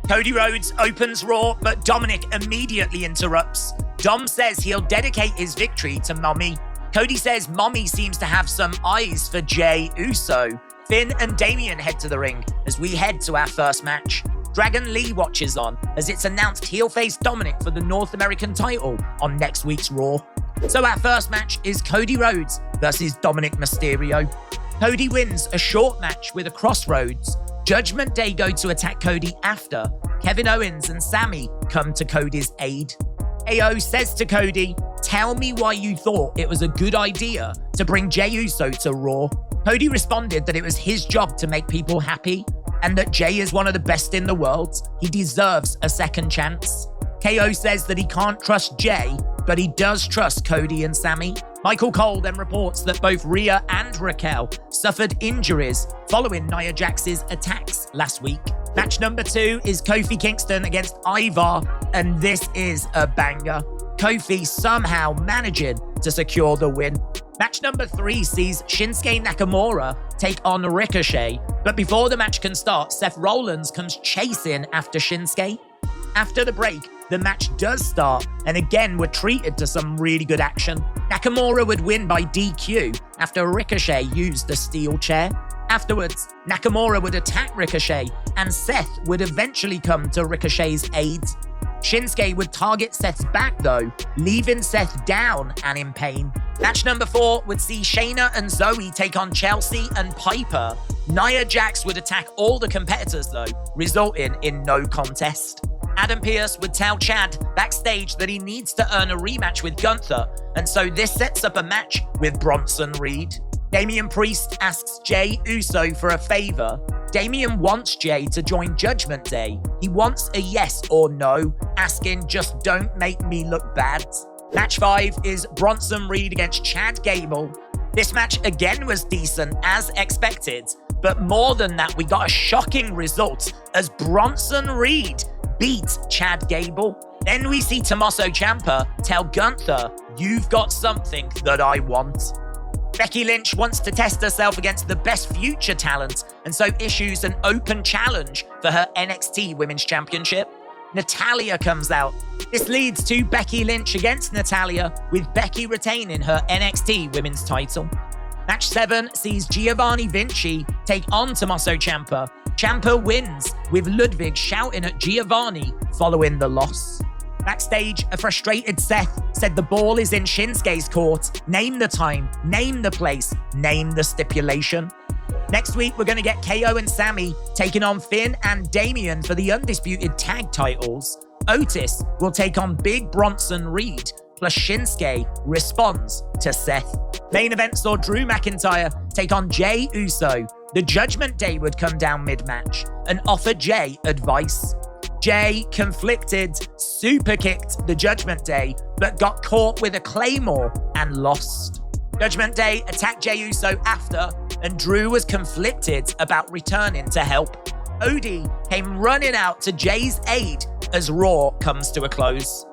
Cody Rhodes opens Raw, but Dominik immediately interrupts. Dom says he'll dedicate his victory to MAMI. Cody says MAMI seems to have some eyes for Jey Uso. Finn and DAMIAN head to the ring as we head to our first match. Dragon Lee watches on as it's announced he'll face Dominik for the North American title on next week's Raw. So our first match is Cody Rhodes versus Dominik Mysterio. Cody wins a short match with a crossroads. Judgment Day go to attack Cody after. Kevin Owens and SAMI come to Cody's aid. AO says to Cody, "Tell me why you thought it was a good idea to bring Jey Uso to Raw." Cody responded that it was his job to make people happy and that Jey is one of the best in the world. He deserves a second chance. KO says that he can't trust Jey, but he does trust Cody and SAMI. Michael Cole then reports that both Rhea and Raquel suffered injuries following Nia Jax's attacks last week. Match number 2 is Kofi Kingston against Ivar, and this is a banger. Kofi somehow managing to secure the win. Match number 3 sees Shinsuke Nakamura take on Ricochet, but before the match can start, Seth Rollins comes chasing after Shinsuke. After the break, the match does start, and again we're treated to some really good action. Nakamura would win by DQ after Ricochet used the steel chair. Afterwards, Nakamura would attack Ricochet, and Seth would eventually come to Ricochet's aid. Shinsuke would target Seth's back though, leaving Seth down and in pain. Match number 4 would see Shayna and Zoey take on Chelsea and Piper. Nia Jax would attack all the competitors though, resulting in no contest. Adam Pearce would tell Chad backstage that he needs to earn a rematch with Gunther, and so this sets up a match with Bronson Reed. Damian Priest asks Jey Uso for a favor. Damian wants Jey to join Judgment Day. He wants a yes or no, asking just don't make me look bad. Match 5 is Bronson Reed against Chad Gable. This match again was decent as expected, but more than that, we got a shocking result as Bronson Reed beat Chad Gable. Then we see Tomasso Ciampa tell Gunther, "You've got something that I want." Becky Lynch wants to test herself against the best future talent and so issues an open challenge for her NXT Women's Championship. Natalya comes out. This leads to Becky Lynch against Natalya, with Becky retaining her NXT Women's title. Match 7 sees Giovanni Vinci take on Tommaso Ciampa. Ciampa wins, with Ludwig shouting at Giovanni following the loss. Backstage, a frustrated Seth said the ball is in Shinsuke's court. Name the time, name the place, name the stipulation. Next week, we're going to get KO and SAMI taking on Finn and DAMIAN for the undisputed tag titles. Otis will take on Big Bronson Reed, plus Shinsuke responds to Seth. Main event saw Drew McIntyre take on Jey Uso. The Judgment Day would come down mid-match and offer Jey advice. Jey, conflicted, super kicked the Judgment Day, but got caught with a claymore and lost. Judgment Day attacked Jey Uso after, and Drew was conflicted about returning to help. Cody came running out to Jey's aid as Raw comes to a close.